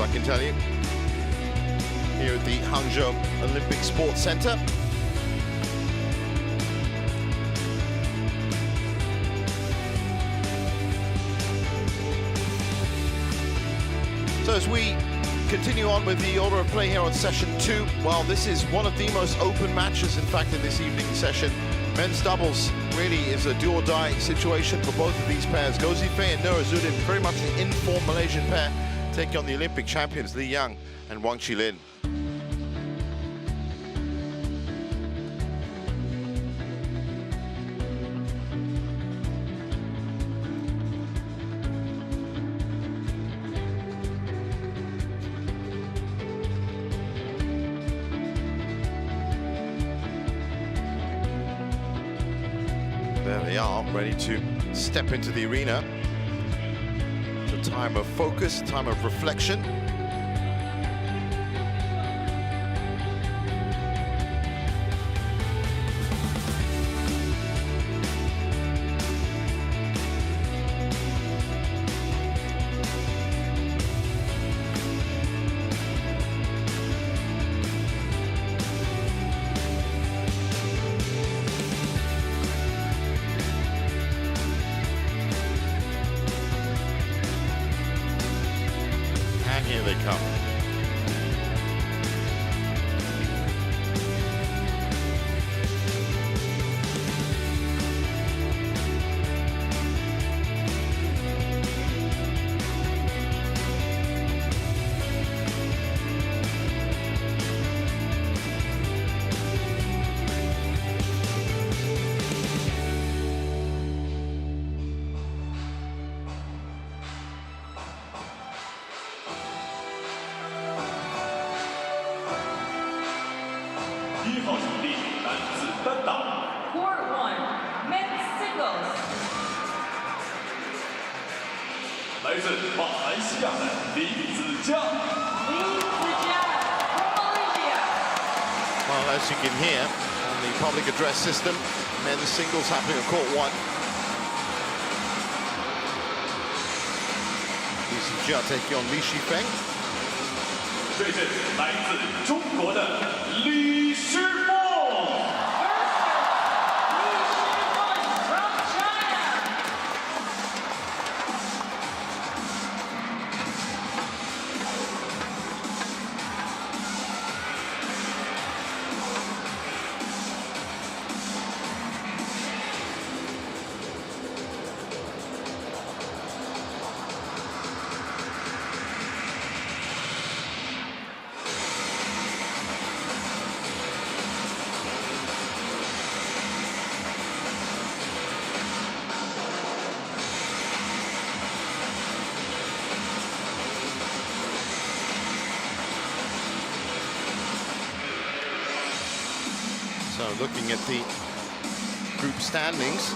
I can tell you, here at the Hangzhou Olympic Sports Center. So as we continue on with the order of play here on session 2, well, this is one of the most open matches, in fact, in this evening session. Men's doubles really is a do-or-die situation for both of these pairs. Go Zifei and Izzuddin, very much the in-form Malaysian pair, taking on the Olympic champions Li Yang and Wang Chi-Lin. There they are, ready to step into the arena. It's a time of focus, time of reflection. Here they come. Court 1, men's singles. 来自马来西亚的李子嘉。 Well, as you can hear on the public address system, men's singles happening at court 1. Li Zijia taking on Li Shifeng. 对阵来自中国的李诗梦。 So looking at the group standings,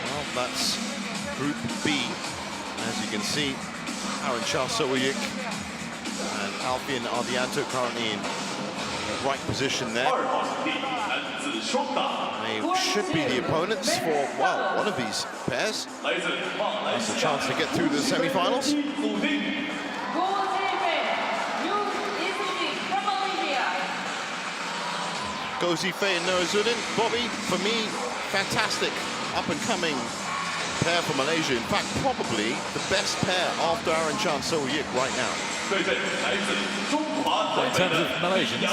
well, that's Group B. As you can see, Aaron Sowoyik and Alfian Ardianto currently in the right position there. They should be the opponents for, well, one of these pairs. That's a chance to get through to the semi-finals. Go Zifei and Izzuddin. Bobby, for me, fantastic up-and-coming pair for Malaysia. In fact, probably the best pair after Aaron Sowoyik right now. In terms of Malaysians,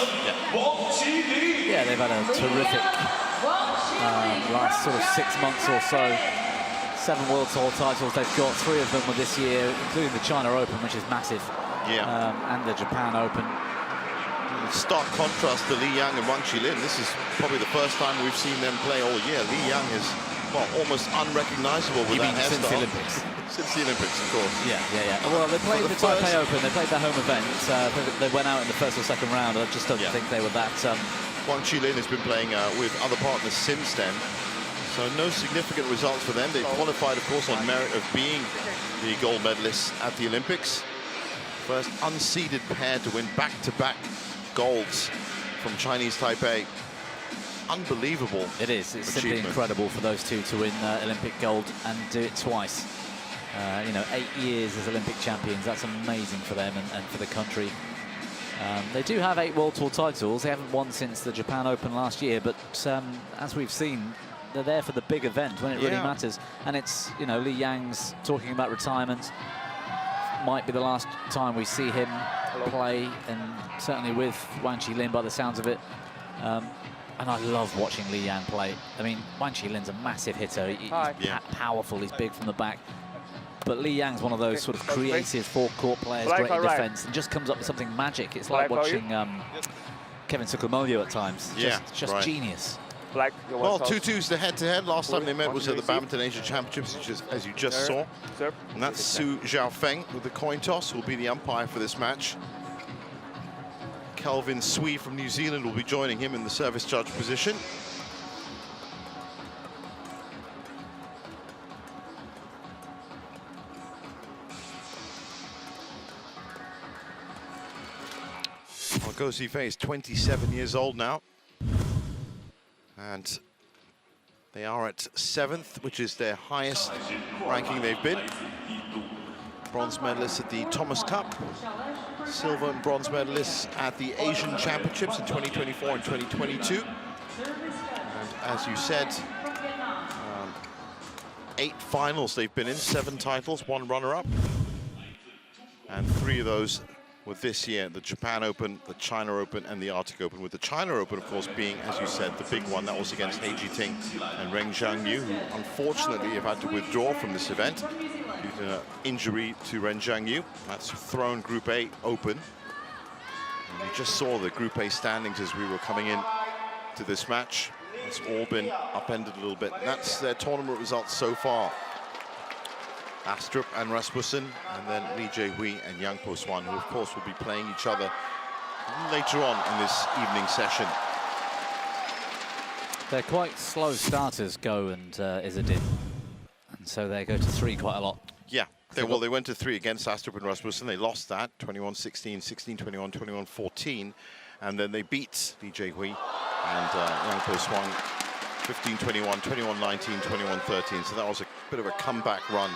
yeah, they've had a terrific last sort of 6 months or so. 7 World Tour titles they've got, 3 of them were this year, including the China Open, which is massive, and the Japan Open. Stark contrast to Li Yang and Wang Chi-Lin. This is probably the first time we've seen them play all year. Li Yang is, well, almost unrecognizable with that hairstyle. Since the Olympics? Since the Olympics, of course. Yeah. Well, they played the Taipei Open. They played their home event. They went out in the first or second round. I just don't think they were that. Wang Chi-Lin has been playing with other partners since then. So no significant results for them. They qualified, of course, on merit of being the gold medalists at the Olympics. First unseeded pair to win back-to-back golds from Chinese Taipei. Unbelievable. It is. It's simply incredible for those two to win Olympic gold and do it twice. You know, 8 years as Olympic champions. That's amazing for them and for the country. They do have 8 World Tour titles. They haven't won since the Japan Open last year, but as we've seen, they're there for the big event when it really matters. And it's, you know, Li Yang's talking about retirement. Might be the last time we see him play, and certainly with Wang Chi-Lin by the sounds of it. And I love watching Li Yang play. I mean, Wang Chi-Lin's a massive hitter. He's powerful, he's big from the back. But Li Yang's one of those sort of creative forecourt players, great in defense, and just comes up with something magic. It's like watching Kevin Sukumoyo at times. Just genius. Well, 2-2's the head-to-head. Last time they met was at the Badminton Asia Championships, as you just saw. And that's Su Xiaofeng with the coin toss, who will be the umpire for this match. Kelvin Sui from New Zealand will be joining him in the service judge position. Well, Go Zifei is 27 years old now. And they are at 7th, which is their highest ranking they've been. Bronze medalists at the Thomas Cup. Silver and bronze medalists at the Asian Championships in 2024 and 2022. And as you said, 8 finals they've been in, 7 titles, 1 runner-up. And 3 of those were this year, the Japan Open, the China Open, and the Arctic Open, with the China Open, of course, being, as you said, the big one. That was against He Jiting and Ren Zhangyu, who unfortunately have had to withdraw from this event due to an injury to Ren Zhangyu. That's thrown Group A open. And we just saw the Group A standings as we were coming in to this match. It's all been upended a little bit. And that's their tournament results so far. Astrup and Rasmussen, and then Lee Jae-hui and Yang Po-swan, who of course will be playing each other later on in this evening session. They're quite slow starters, Go and Izzuddin, and so they go to 3 quite a lot. Yeah, they went to 3 against Astrup and Rasmussen. They lost that 21-16, 16-21, 21-14, and then they beat Lee Jae-hui and Yang Po-swan 15-21, 21-19, 21-13. So that was a bit of a comeback run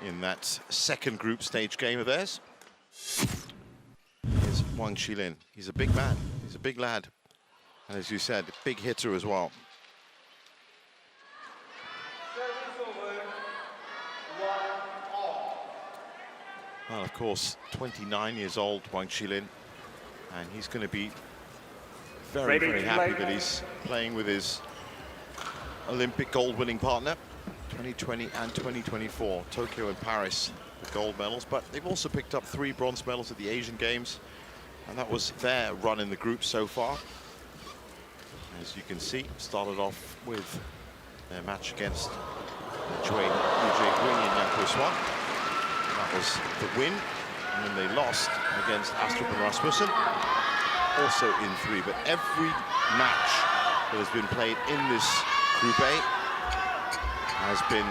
in that second group stage game of theirs. Here's Wang Chi-Lin. He's a big man. He's a big lad. And as you said, big hitter as well. Well, of course, 29 years old, Wang Chi-Lin. And he's going to be very, very happy that he's playing with his Olympic gold-winning partner. 2020 and 2024, Tokyo and Paris, the gold medals, but they've also picked up 3 bronze medals at the Asian Games, and that was their run in the group so far. As you can see, started off with their match against Lee Jae-hui and Yang Po-swan. That was the win, and then they lost against Astrup and Rasmussen, also in 3. But every match that has been played in this Group A has been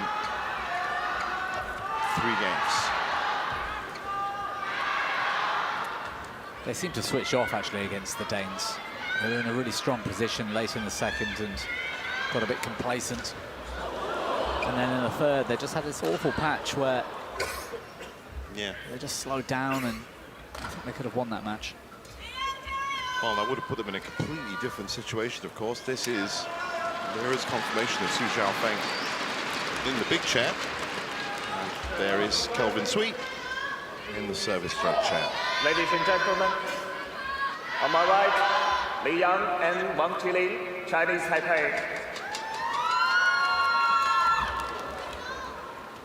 3 games. They seem to switch off, actually, against the Danes. They were in a really strong position late in the second and got a bit complacent. And then in the third, they just had this awful patch where they just slowed down, and I think they could have won that match. Well, that would have put them in a completely different situation, of course. There is confirmation of Su Xiaofeng in the big chair. And there is Kelvin Sui in the service judge chair. Ladies and gentlemen, on my right, Li Yang and Wang Chi-Lin, Chinese Taipei.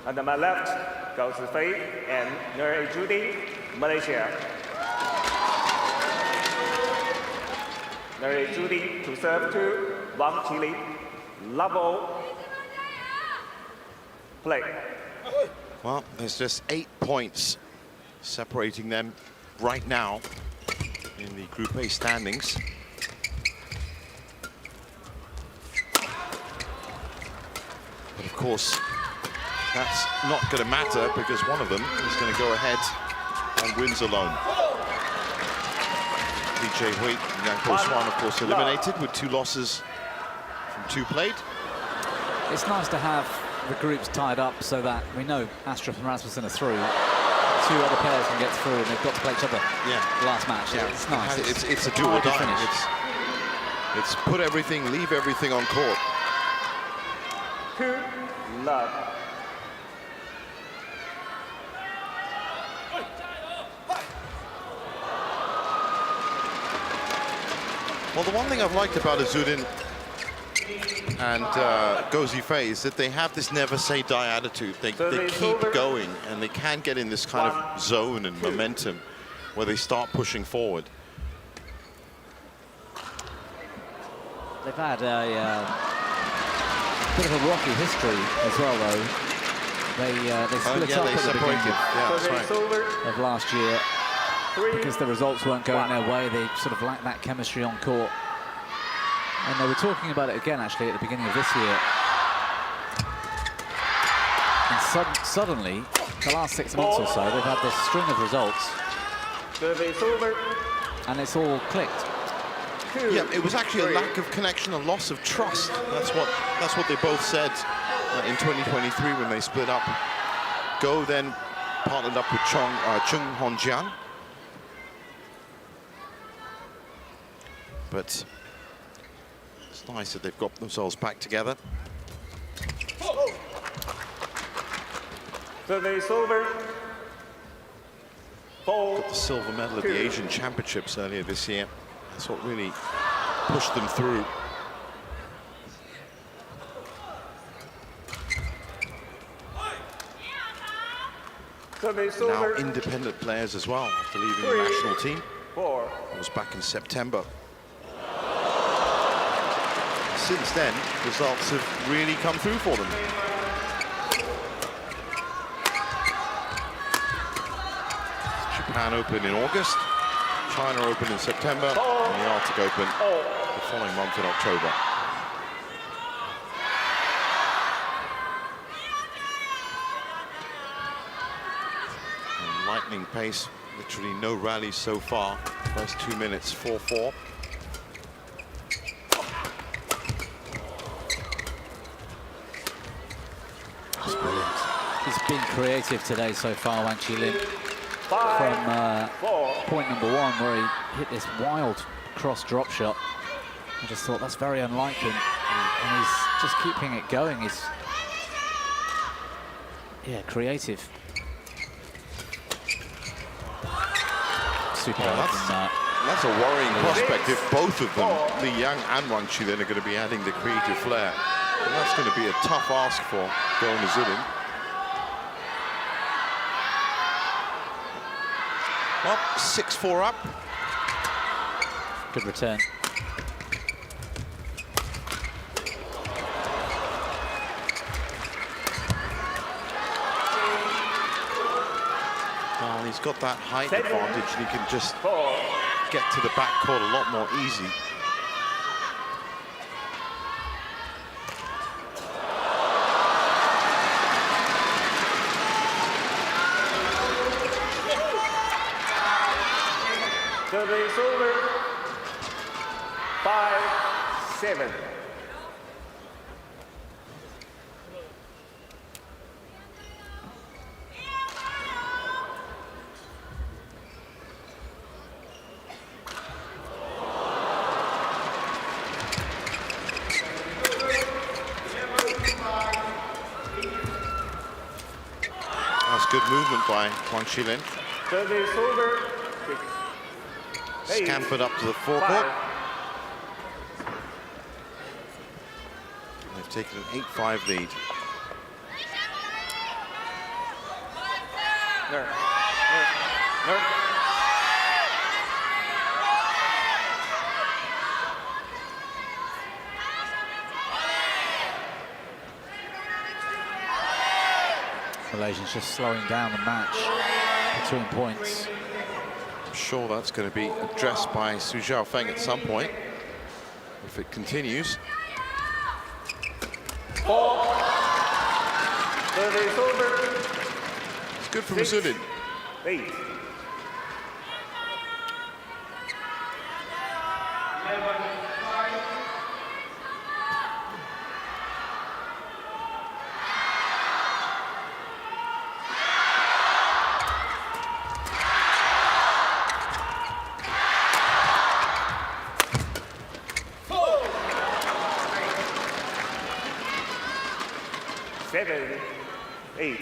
And on my left, Go Zifei and Izzuddin, Malaysia. Izzuddin to serve to Wang Chi-Lin. Level play. Well, there's just 8 points separating them right now in the Group A standings. But of course, that's not going to matter because one of them is going to go ahead and wins alone. Lee Jae-hui and Yang Po-swan, of course, eliminated with 2 losses from 2 played. It's nice to have the group's tied up so that we know Astrup and Rasmussen are through. 2 other players can get through, and they've got to play each other. Yeah. Last match. Yeah, it's nice. It's a do or die finish. It's put everything, leave everything on court. 2 love. Well, the one thing I've liked about Izzuddin and Gozi Fei is that they have this never say die attitude. They keep going, and they can get in this kind of zone and momentum where they start pushing forward. They've had a bit of a rocky history as well, though. They split up at the beginning of last year because the results weren't going their way. They sort of lacked that chemistry on court. And they were talking about it again, actually, at the beginning of this year. And suddenly, the last 6 months or so, they've had this string of results. And it's all clicked. Yeah, it was actually a lack of connection, a loss of trust. That's what they both said in 2023 when they split up. Go then partnered up with Chung Hongjian. But it's nice that they've got themselves back together. Service over. Got the silver medal at the Asian Championships earlier this year. That's what really pushed them through. Now independent players as well after leaving the national team. That was back in September. Since then, results have really come through for them. Japan Open in August, China Open in September, and the Arctic Open the following month in October. And lightning pace, literally no rallies so far. First 2 minutes, 4-4. That's brilliant. He's been creative today so far, Wang Chi-Lin. From point number 1, where he hit this wild cross drop shot. I just thought that's very unlike him, and he's just keeping it going. He's, yeah, creative. Super. That's a worrying prospect if both of them, Li Yang and Wang Chi-Lin, are going to be adding the creative flair. And that's going to be a tough ask for Go and Izzuddin. Well, 6-4 up. Good return. Well, he's got that height advantage, and he can just get to the backcourt a lot more easy. Service over. 5-7. That's good movement by Wang Chi-Lin. Service over. Scampered up to the forecourt. They've taken an 8-5 lead. Malaysians just slowing down the match between points. I'm sure that's going to be addressed by Su Xiaofeng at some point, if it continues. Service over. It's good from Izzuddin. 8. 8.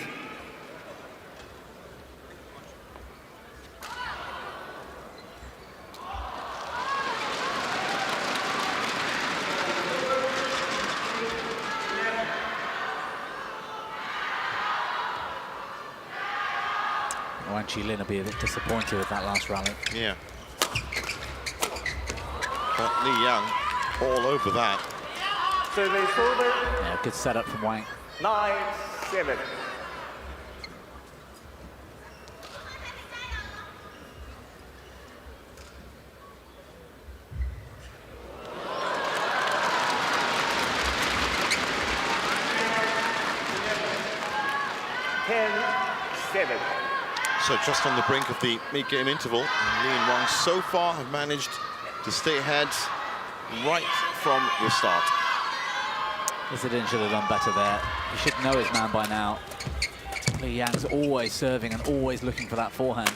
Wang Chi-Lin will be a bit disappointed with that last rally. Yeah. But Li Yang all over that. Service over. Yeah, good setup from Wang. 9-7. So just on the brink of the mid-game interval, Li and Wang so far have managed to stay ahead right from the start. Izzuddin should have done better there. He should know his man by now. Li Yang's always serving and always looking for that forehand.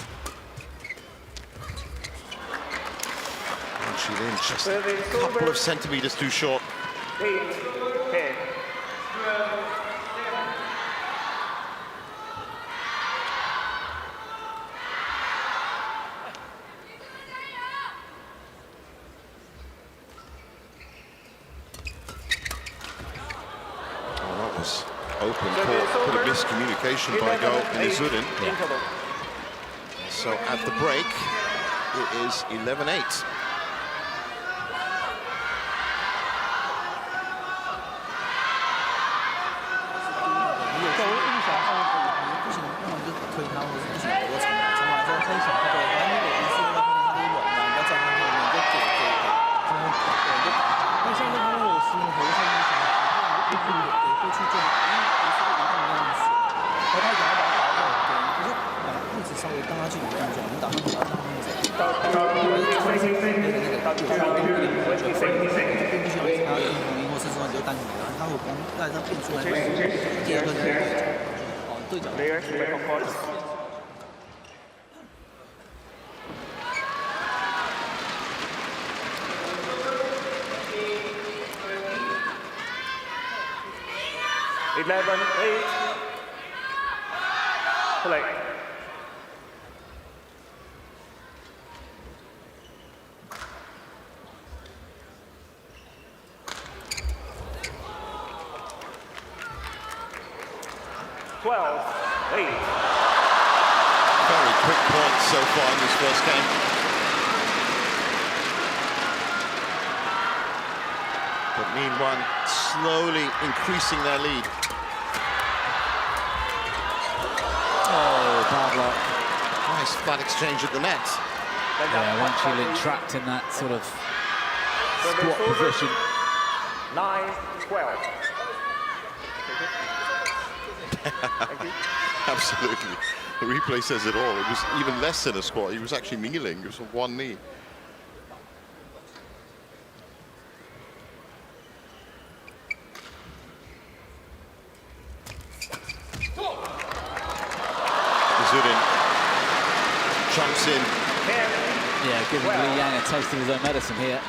And Chi-Lin just a couple of centimeters too short. 8-10. Open court, bit of miscommunication by Go and Izzuddin. Yeah. So at the break, it is 11-8. Play. Very quick points so far in this first game. But meanwhile, slowly increasing their lead. Oh, bad luck. Nice flat exchange at the net. Yeah, Wang Chi-Lin trapped in that sort of squat position. 9-12. Absolutely. The replay says it all. It was even less than a squat. He was actually kneeling. It was on one knee. Izzuddin jumps in. Yeah, giving Li Yang a taste of his own medicine here.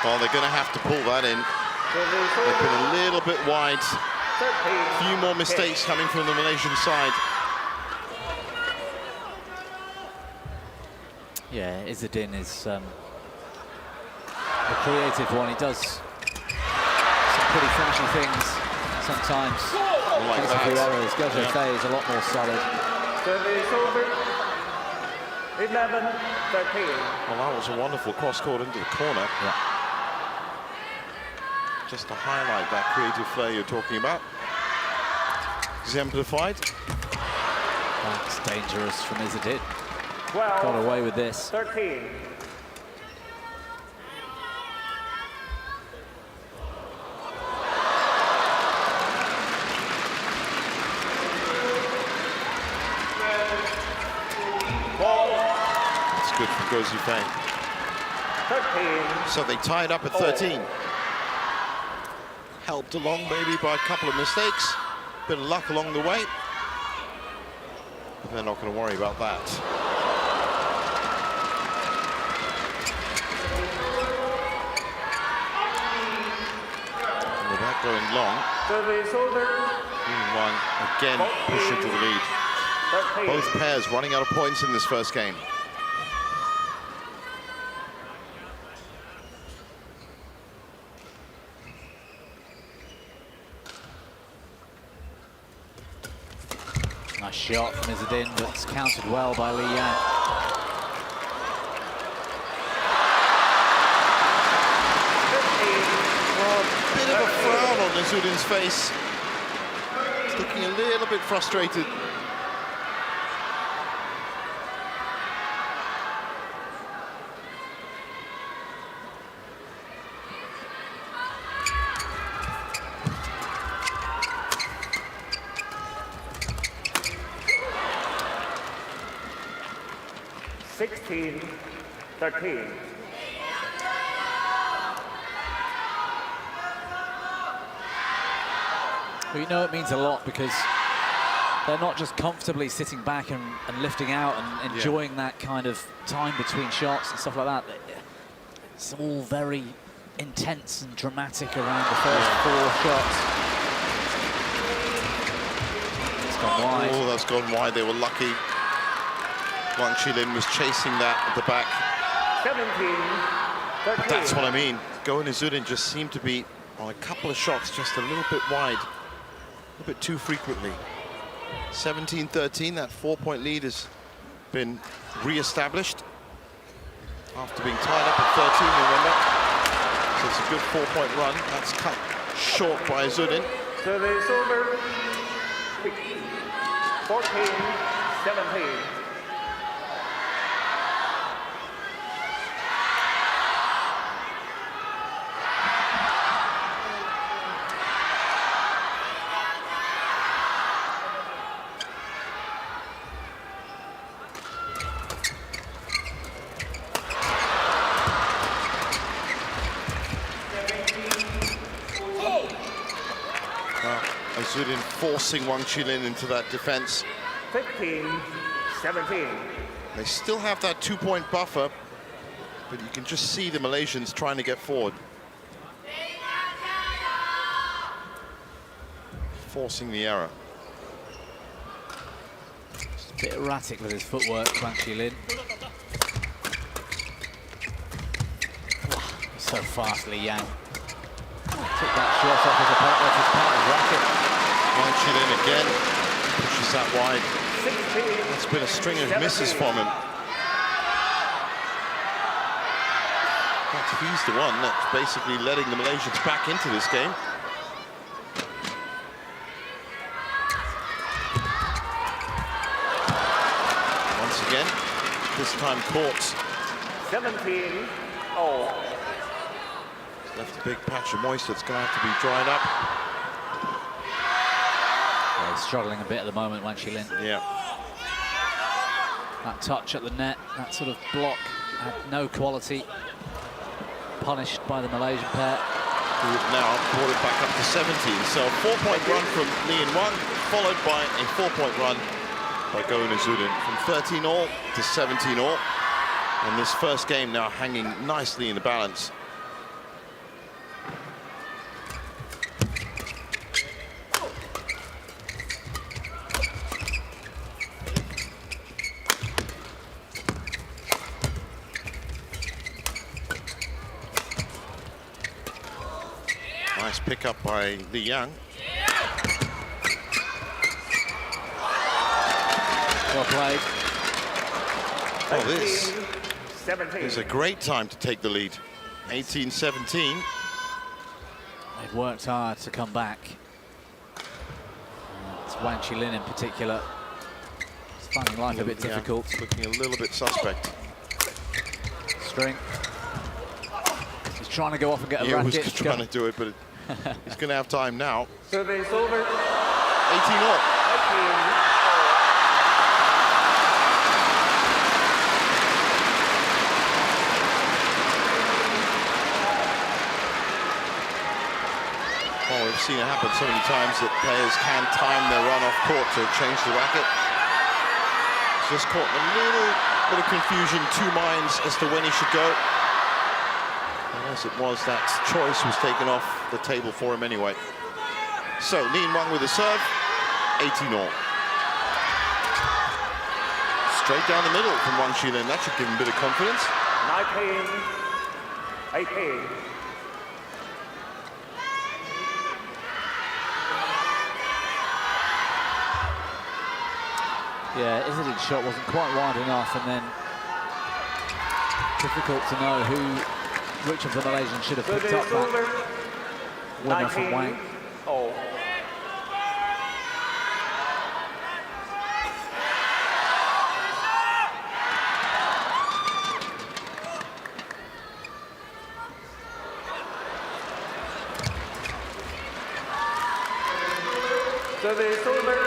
Well, they're going to have to pull that in. They've been a little bit wide. A few more mistakes coming from the Malaysian side. Yeah, Izzuddin is a creative one. He does some pretty flashy things sometimes. Like makes a few errors. Gojo Yeah. Fei is a lot more solid. 11-13. Well, that was a wonderful cross-court into the corner. Yeah. Just to highlight that creative flair you're talking about. Exemplified. That's dangerous from Izzuddin. 12. Got away with this. 13. good for Go Zifeng. 13. So they tied up at 13. Helped along maybe by a couple of mistakes. Bit of luck along the way. But they're not going to worry about that. And with that going long, Service over. Wang again push into the lead. 13. Both pairs running out of points in this first game. Nice shot from Izzuddin, but it's countered well by Li Yang. Bit of a frown on Izzuddin's face. He's looking a little bit frustrated. Sixteen, 13. Well, you know it means a lot because they're not just comfortably sitting back and lifting out and enjoying that kind of time between shots and stuff like that. It's all very intense and dramatic around the first 4 shots. It's gone wide. Oh, that's gone wide. They were lucky. Wang Chi-Lin was chasing that at the back. 17, 13. That's what I mean. Go and Izzuddin just seemed to be on a couple of shots just a little bit wide, a little bit too frequently. 17-13, that 4-point lead has been re-established after being tied up at 13, remember? So it's a good 4-point run. That's cut short by Izzuddin. Service over. 14, 17. Izzuddin forcing Wang Chi-Lin into that defense. 15, 17. They still have that 2-point buffer, but you can just see the Malaysians trying to get forward. Forcing the error. Just a bit erratic with his footwork, Wang Chi-Lin. So fast, Li Yang. Took that shot off his partner's racket. Wang Chi-Lin again pushes that wide. That's been a string of misses from him. But he's the one that's basically letting the Malaysians back into this game. Once again, this time courts. 17, 0. Left a big patch of moisture that's going to have to be dried up. Yeah, he's struggling a bit at the moment, Wang Chi-Lin. Yeah. That touch at the net, that sort of block had no quality. Punished by the Malaysian pair. Who have now brought it back up to 17. So a 4-point run from Li and Wang, followed by a 4-point run by Go and Izzuddin. From 13-all to 17-all. And this first game now hanging nicely in the balance. Nice pickup by Li Yang. Well played. Oh, this 17. is a great time to take the lead. 18-17. They've worked hard to come back. It's Wang Chi-Lin in particular. He's finding life a bit difficult. Looking a little bit suspect. String. He's trying to go off and get a He was racket. trying to do it, but he's going to have time now. Service over. 18-all. 18, We've seen it happen so many times that players can time their run off court to change the racket. Just caught a little bit of confusion, two minds as to when he should go. And as it was, that choice was taken off the table for him anyway. So, Wang with the serve, 80-0. Straight down the middle from Chi-Lin. That should give him a bit of confidence. 19-18. Yeah, Izzuddin's shot wasn't quite wide enough, and then difficult to know which of the Malaysians should have picked up that winner from Wang. Service over.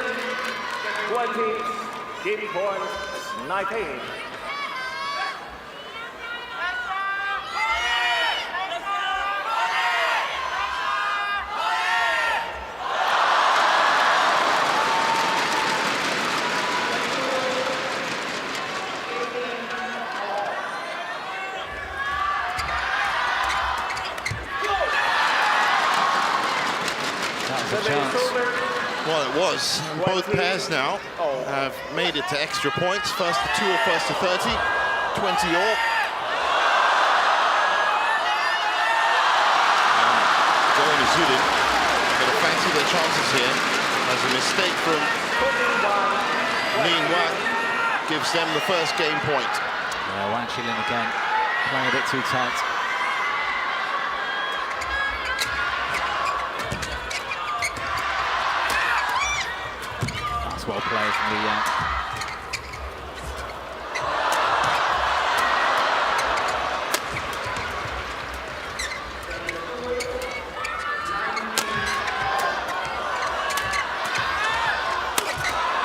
20. Game point 19. That was a chance. Well, it was. And both pairs now have made it to extra points. First to 2 or first to 30. 20 all. Going Izzuddin. Going to fancy their chances here. As a mistake from Wang gives them the first game point. Yeah, Wang Chi-Lin again, playing a bit too tight. Well played from Yang.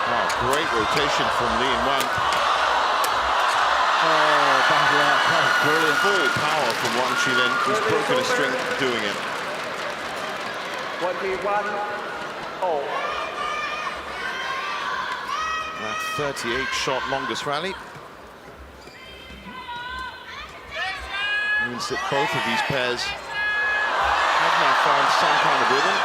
Oh, great rotation from Wang. Oh, bad luck. That was brilliant. Full power from Chi-Lin, who's broken a string doing it. 21-0. That 38-shot longest rally means that both of these pairs have now found some kind of rhythm.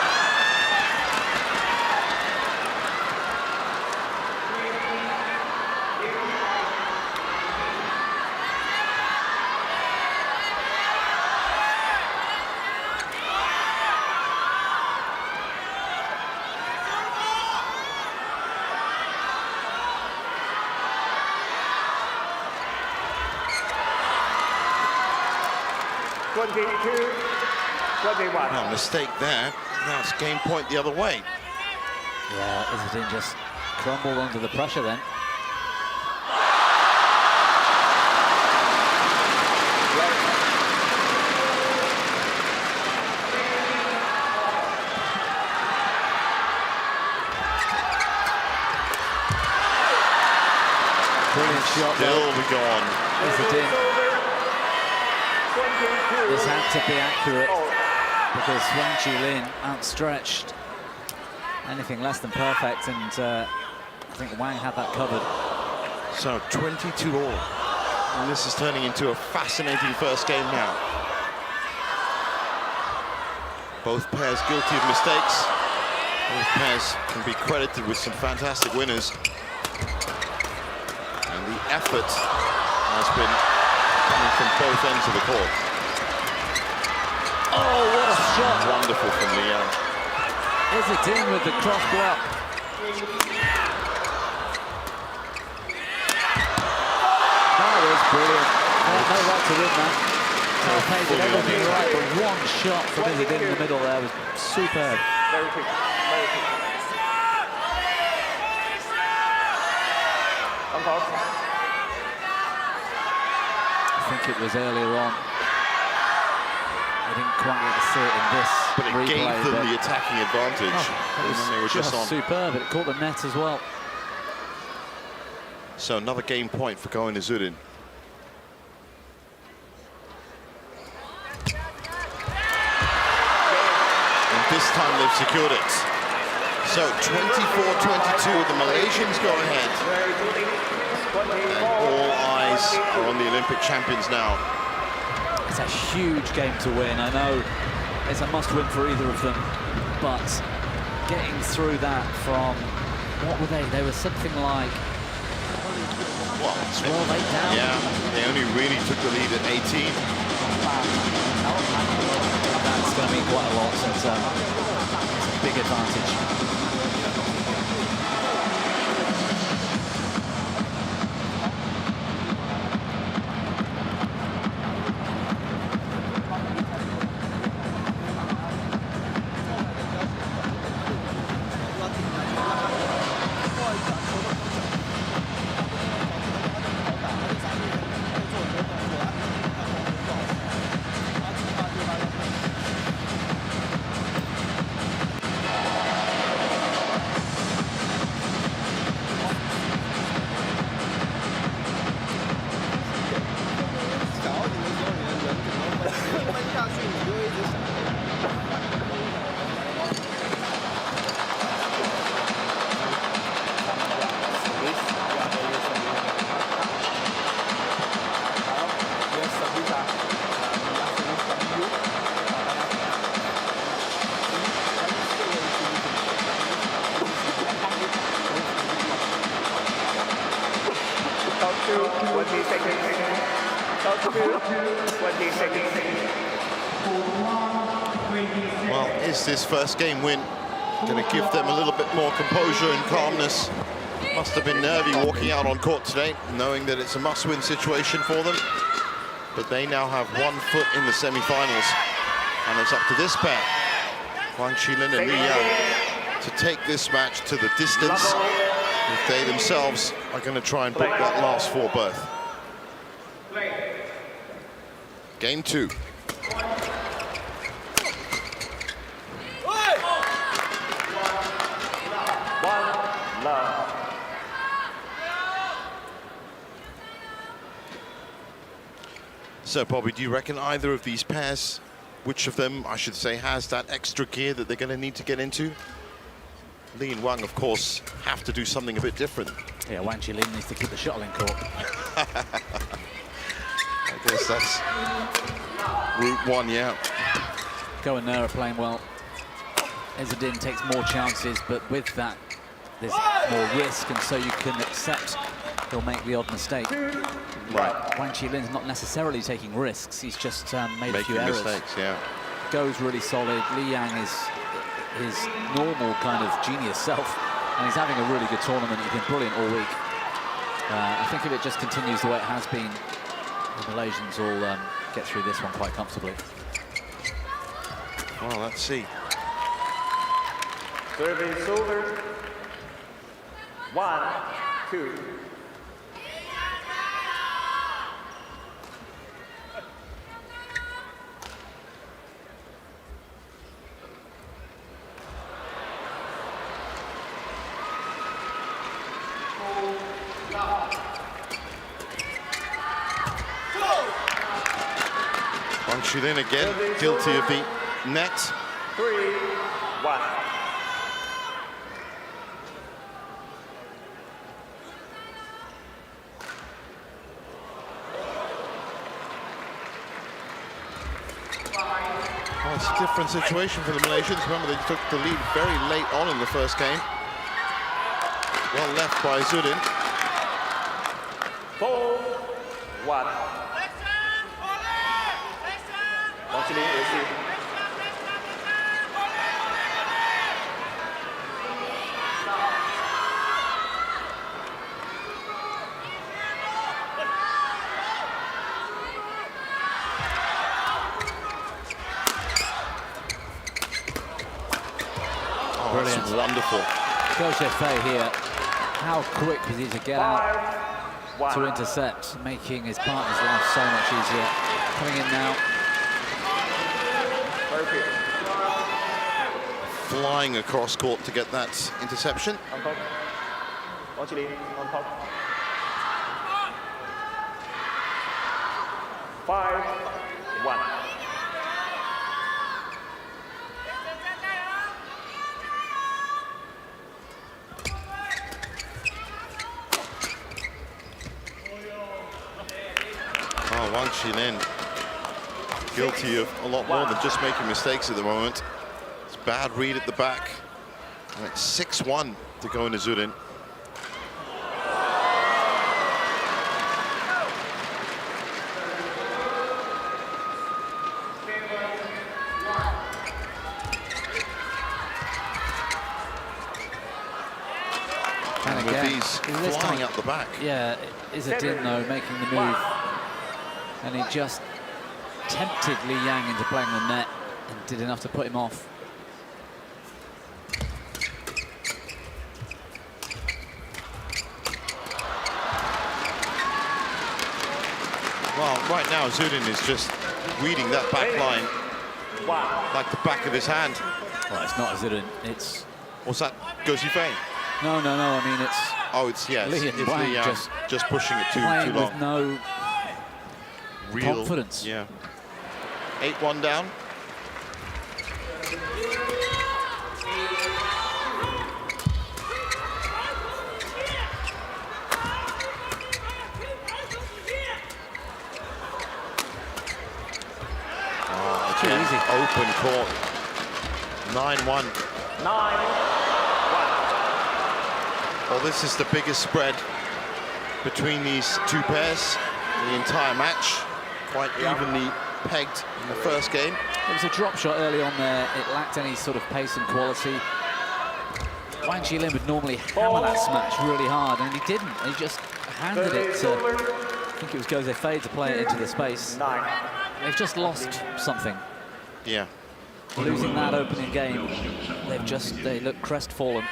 Now, mistake there. Now it's game point the other way. Yeah, Izzuddin just crumbled under the pressure then. Brilliant shot. Still we go on. Izzuddin. This had to be accurate because Wang Chi-Lin outstretched anything less than perfect, and I think Wang had that covered. So 22 all, and this is turning into a fascinating first game now. Both pairs guilty of mistakes. Both pairs can be credited with some fantastic winners, and the effort has been coming from both ends of the court. Oh, what a shot! Wonderful from Yang. Izzuddin with the cross block. That was brilliant. No right to win that. He did everything right, but one shot from Izzuddin in the middle there was superb. Very quick, very quick. I think it was earlier on. I didn't quite get to see it in this But it replay, gave them the attacking advantage. They were just on. Superb. It caught the net as well. So another game point for going Izzuddin. And this time they they've secured it. So 24-22, the Malaysians go ahead. And all eyes are on the Olympic champions now. It's a huge game to win. I know it's a must-win for either of them, but getting through that from, what were they? They were something like 12-8 down. Yeah, they only really took the lead at 18. That's going to mean quite a lot, so it's a big advantage. Well, is this first game win going to give them a little bit more composure and calmness? Must have been nervy walking out on court today, knowing that it's a must-win situation for them. But they now have 1 foot in the semi-finals, and it's up to this pair, Wang, Chi-Lin and Yang, to take this match to the distance if they themselves are going to try and book that last 4 berth. Game 2. So, Bobby, do you reckon either of these pairs, which of them, I should say, has that extra gear that they're going to need to get into? Li and Wang, of course, have to do something a bit different. Yeah, Wang Chi-Lin needs to keep the shuttle in court. I guess that's route 1, yeah. Go and Nera playing well. Izzuddin takes more chances, but with that, there's more risk, and so you can accept he'll make the odd mistake. Right. Wang Chi-Lin's not necessarily taking risks, he's just made a few errors. Mistakes, yeah. Goes really solid. Li Yang is his normal kind of genius self, and he's having a really good tournament. He's been brilliant all week. I think if it just continues the way it has been, the Malaysians will get through this one quite comfortably. Well, let's see. Service over. 1, 2. Wang Chi-Lin again, guilty of the net. 3, 1. Well, it's a different situation for the Malaysians. Remember, they took the lead very late on in the first game. Well left by Izzuddin. 4, 1. Wang Chi-Lin receive. Brilliant. That's wonderful. Fei here, how quick is he to get out 1. to intercept, making his partner's life so much easier. Coming in now. Perfect. Flying across court to get that interception. On top. Wang Chi-Lin on top. 5, 1. Wang Chi-Lin guilty of a lot more than just making mistakes at the moment. It's a bad read at the back. And it's 6-1 to go in Izzuddin. And with these flying up the back. Yeah, Izzuddin though making the move, and he just tempted Li Yang into playing the net and did enough to put him off. Well, right now Izzuddin is just reading that back line like the back of his hand. Well, it's not Izzuddin, it's... What's that? Gozi Fei? No, I mean it's... Oh, it's Li Yang just pushing it too long. With no real confidence. Yeah. 8-1 down. Too easy. Open court. 9-1. 9-1. Well, this is the biggest spread between these two pairs in the entire match. Quite evenly pegged in the first game. It was a drop shot early on there. It lacked any sort of pace and quality. Wang Chi-Lin would normally hammer that smash really hard, and he didn't. He just handed it to, I think it was Gozi Fei, to play it into the space. They've just lost something. Yeah. Losing that opening game, they look crestfallen.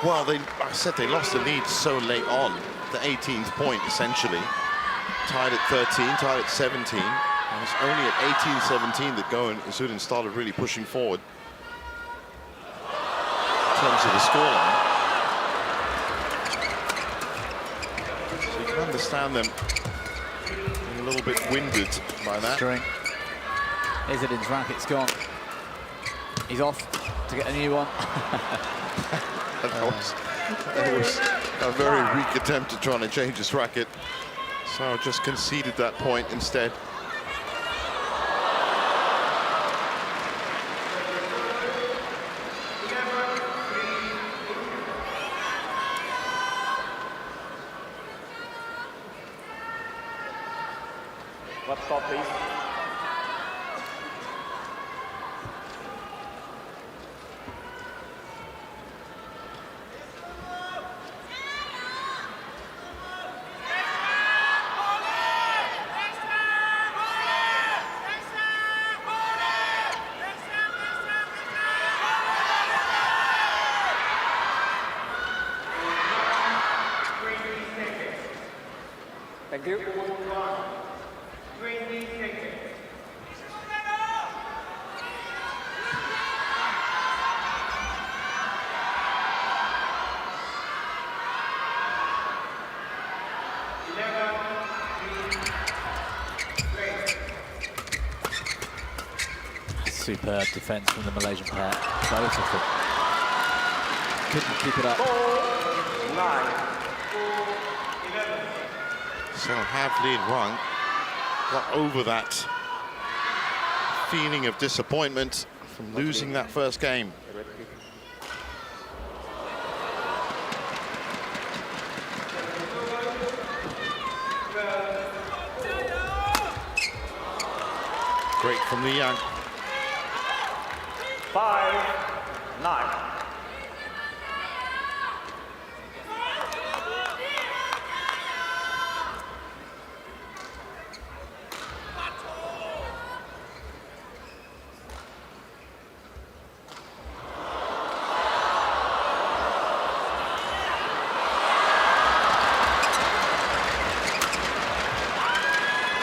Well, I said they lost the lead so late on, the 18th point essentially. Tied at 13, tied at 17. And it's only at 18-17 that Izzuddin started really pushing forward in terms of the scoreline. So you can understand them being a little bit winded by that. Izzuddin's racket's gone. He's off to get a new one. That was a very weak attempt at trying to change his racket. So just conceded that point instead. Let's stop, please. Thank you. Superb defense from the Malaysian pair. Both of them couldn't keep it up. 9. So have Li and Wang got over that feeling of disappointment from losing that first game. Great from Li Yang. 5-9.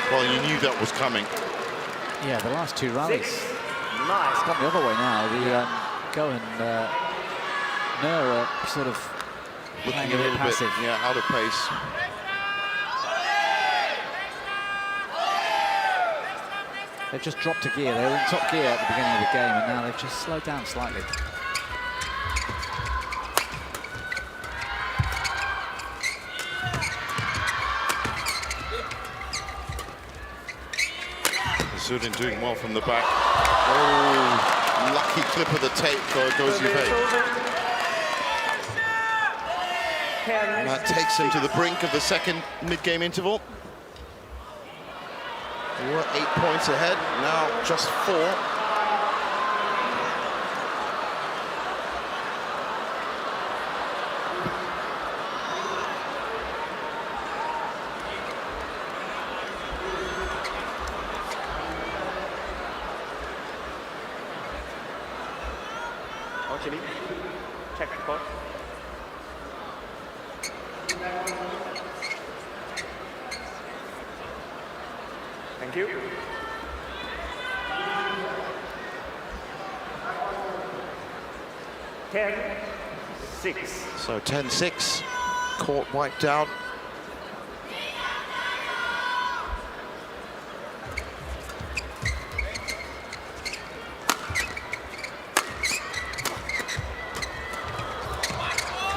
Well, you knew that was coming. Yeah, the last two rallies. 6-9. It's gone the other way now. The Go and Nur are sort of Looking a little passive. bit, yeah, out of pace. They've just dropped a gear. They were in top gear at the beginning of the game, and now they've just slowed down slightly. Izzuddin doing well from the back. Oh, lucky clip of the tape for Gozifei. And that takes him to the brink of the second mid-game interval. They were 8 points ahead, now just 4. Chi-Lin, check the court. Thank you. Ten, 6. So 10-6, court wiped out.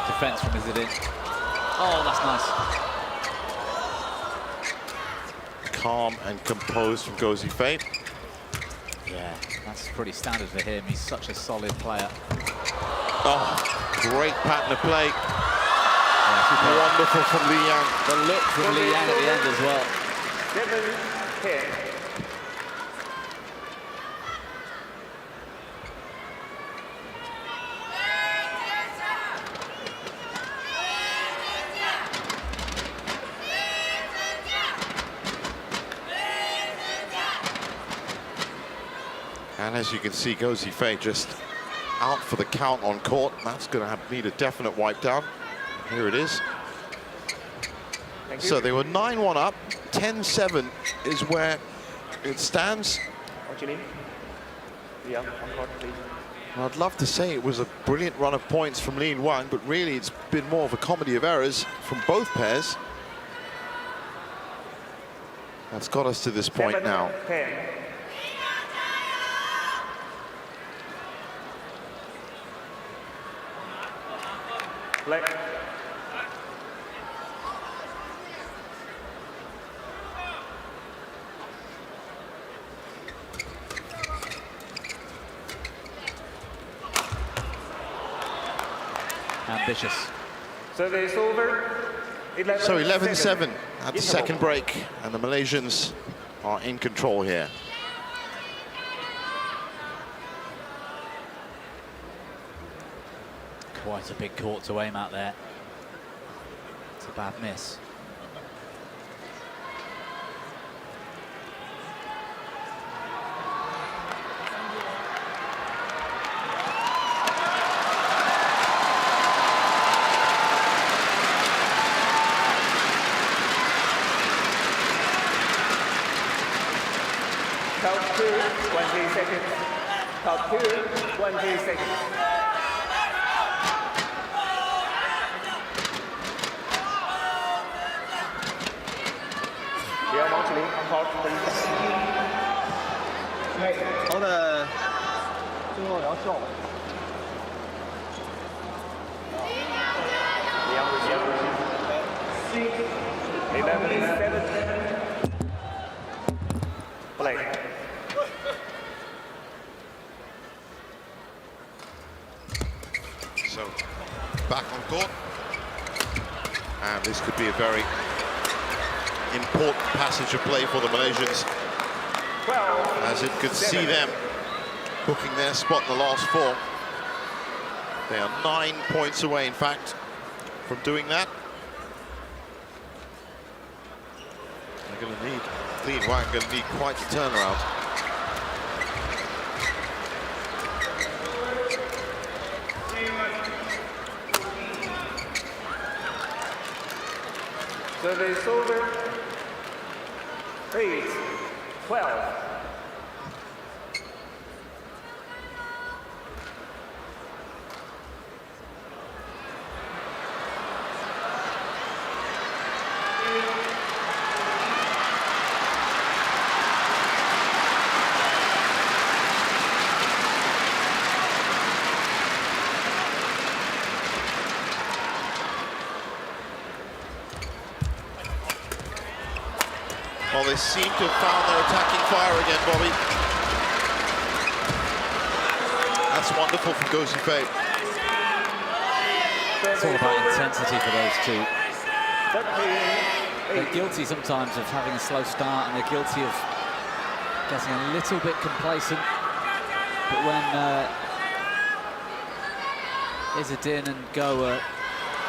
Defense from Izzuddin. Oh, that's nice. Calm and composed from Gozifei. Yeah, that's pretty standard for him. He's such a solid player. Oh, great pattern of play. Yeah, wonderful from Li Yang. The look from Li Yang at the end as well. 7-10. And as you can see, Gozifei just out for the count on court. That's going to need a definite wipe down. Here it is. So they were 9-1 up. 10-7 is where it stands. Yeah, on court, please. I'd love to say it was a brilliant run of points from Lin Wang, but really it's been more of a comedy of errors from both pairs. That's got us to this point now. 10. Black. Ambitious. Service over. So 11-7 at the second break, and the Malaysians are in control here. Quite a big court to aim at there. It's a bad miss. Count 2, 20 seconds. Count 2, 20 seconds. Yeah, Chi-Lin, on court, please. 投的最后要笑了。 11-7. Play. So back on court, and this could be a very important passage of play for the Malaysians, 12. as it could see them booking their spot in the last 4. They are 9 points away, in fact, from doing that. They're going to need, Lin Wang going to need quite the turnaround. Service over. 8, 12. Well, they seem to have found their attacking fire again, Bobby. That's wonderful from Go Zhifei. It's all about intensity for those two. They're guilty sometimes of having a slow start, and they're guilty of getting a little bit complacent. But when Izzuddin and Go are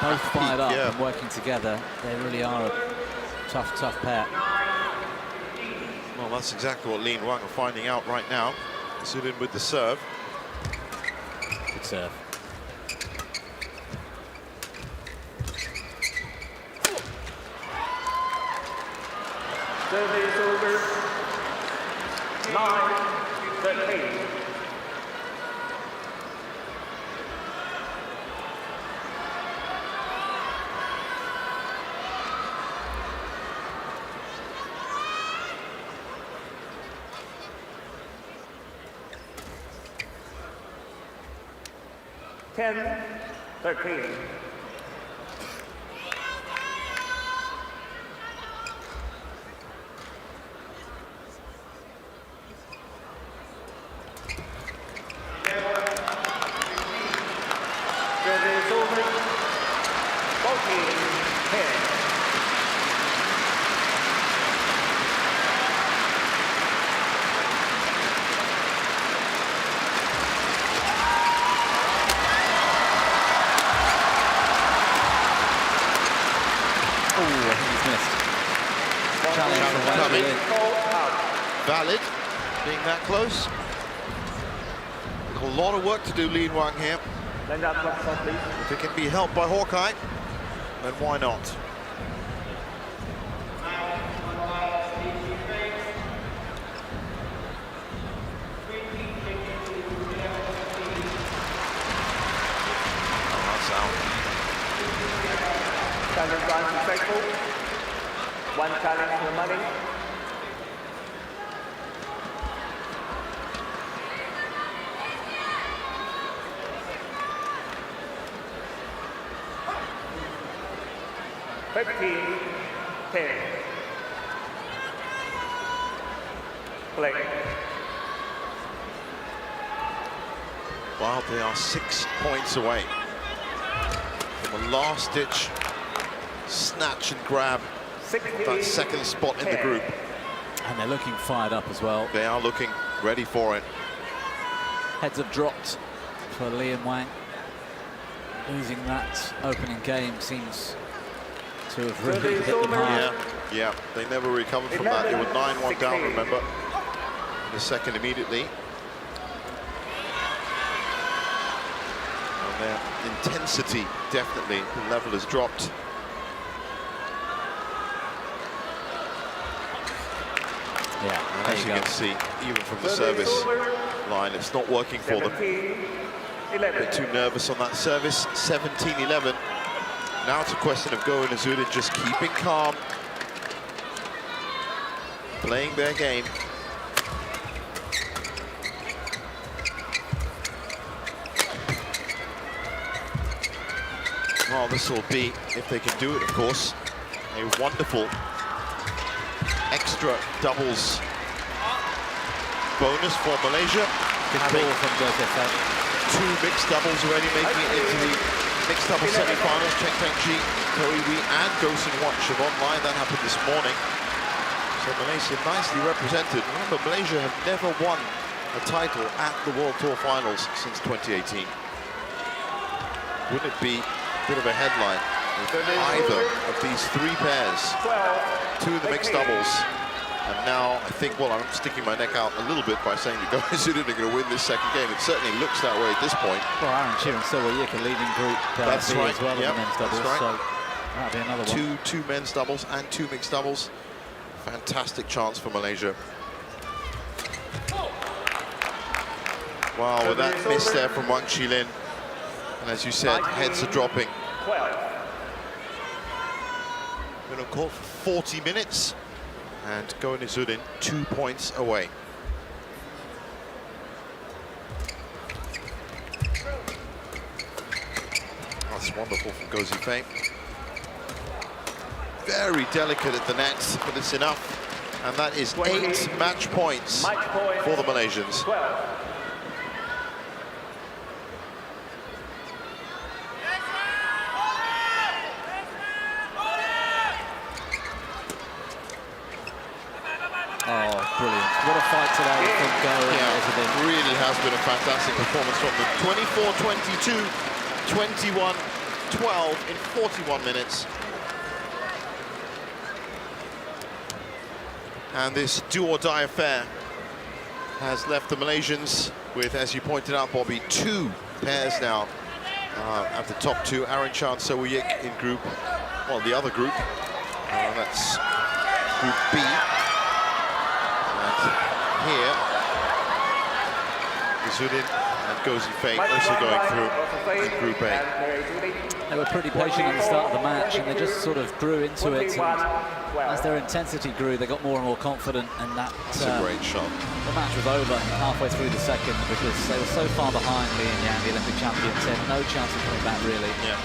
both fired up and working together, they really are a tough, tough pair. Well, that's exactly what Lin Wang are finding out right now. Izzuddin with the serve. Good serve. Serve is over. 9-13. Ten, 13. Serve is over. 14-10. Valid, being that close. A lot of work to do, Lin Wang here. If it can be helped by Hawkeye, then why not? Oh, that's out. Challenge run successful. One challenge for money. Play. Well, they are 6 points away from a last-ditch snatch and grab of that second spot in the group. And they're looking fired up as well. They are looking ready for it. Heads have dropped for Lin Wang. Losing that opening game seems to have really hit them hard. Yeah, they never recovered from that. They were 9-1 down, remember, in the second immediately. And their intensity, definitely, the level has dropped. Yeah, and as you can see, even from the service line, it's not working for them. A bit too nervous on that service. 17-11. Now it's a question of Go and Izzuddin just keeping calm, playing their game. Well, this will be, if they can do it, of course, a wonderful extra doubles bonus for Malaysia. Two mixed doubles already making it into the mixed doubles semi-finals. Cheng Teng-Chi, Koh Wee and Go Sin-Wat Siobhan Lai. That happened this morning. So Malaysia nicely represented. Remember, Malaysia have never won a title at the World Tour Finals since 2018. Wouldn't it be a bit of a headline if either of these three pairs, two of the mixed doubles, and now I think, well, I'm sticking my neck out a little bit by saying that Go and Izzuddin are going to win this second game. It certainly looks that way at this point. Well, Aaron Chu and Silver Yik are leading group that's B right. as well in the men's doubles, right. so that'll be another one. Two men's doubles and two mixed doubles. Fantastic chance for Malaysia. Wow, with that miss there from Wang Chi-Lin. And as you said, heads are dropping. Going to call for 40 minutes. And Go and Izzuddin 2 points away. That's wonderful from Go Zhifei. Very delicate at the net, but it's enough. And that is 8 match points for the Malaysians. 12. Oh, brilliant. What a fight today from Go. Yeah, it really has been a fantastic performance from them. 24-22, 21-12 in 41 minutes. And this do-or-die affair has left the Malaysians with, as you pointed out, Bobby, 2 pairs now at the top 2. Aaron Chan Sewuyik in group, well, the other group. That's Group B. Here, Izzuddin and Gozi Fei also going through in Group A. They were pretty patient at the start of the match, and they just sort of grew into it. And as their intensity grew, they got more and more confident, and that's a great shot. The match was over halfway through the second because they were so far behind. Li and Yang, the Olympic champions, had no chance of coming back, really. Yeah.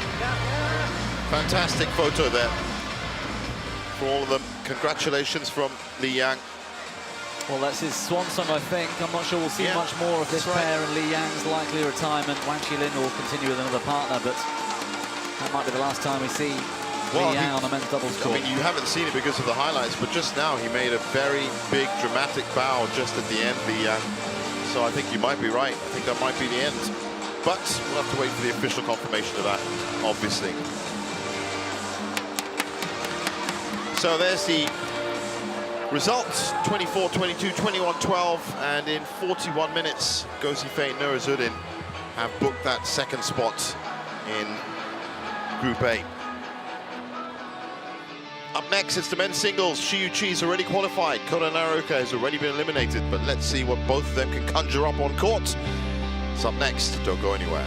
Fantastic photo there for all of them. Congratulations from Li Yang. Well, that's his swan song, I think. I'm not sure we'll see much more of this pair and Li Yang's likely retirement. Wang Chi-Lin will continue with another partner, but that might be the last time we see Li Yang on a men's doubles court. I mean, you haven't seen it because of the highlights, but just now he made a very big, dramatic bow just at the end, Li Yang. So I think you might be right. I think that might be the end. But we'll have to wait for the official confirmation of that, obviously. So there's the results, 24-22, 21-12, and in 41 minutes, Gozi Fei and Izzuddin have booked that second spot in Group A. Up next, it's the men's singles. Chi Chi's already qualified. Kota Naruka has already been eliminated, but let's see what both of them can conjure up on court. It's up next. Don't go anywhere.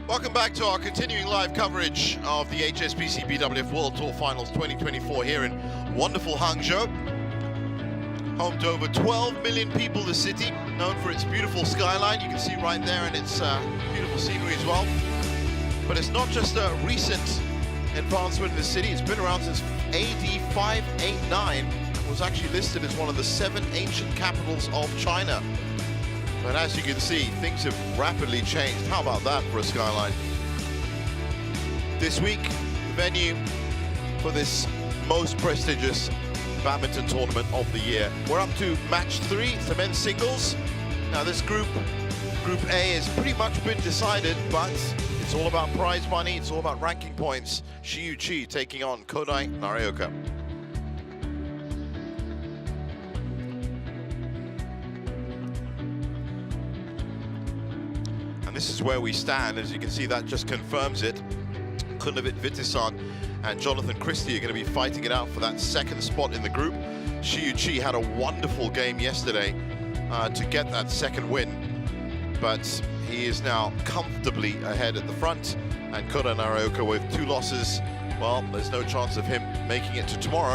Welcome back to our continuing live coverage of the HSBC BWF World Tour Finals 2024 here in wonderful Hangzhou. Home to over 12 million people, the city, known for its beautiful skyline. You can see right there, and its beautiful scenery as well. But it's not just a recent advancement in the city. It's been around since AD 589. It was actually listed as one of the 7 ancient capitals of China. But as you can see, things have rapidly changed. How about that for a skyline? This week, the venue for this most prestigious badminton tournament of the year. We're up to match 3, it's the men's singles. Now this Group A has pretty much been decided, but it's all about prize money, it's all about ranking points. Chi Chi taking on Kota Naruka. This is where we stand. As you can see, that just confirms it. Kunavit Vitisan and Jonathan Christie are going to be fighting it out for that second spot in the group. Chi Chi had a wonderful game yesterday to get that second win, but he is now comfortably ahead at the front, and Kota Naruka with 2 losses, well, there's no chance of him making it to tomorrow.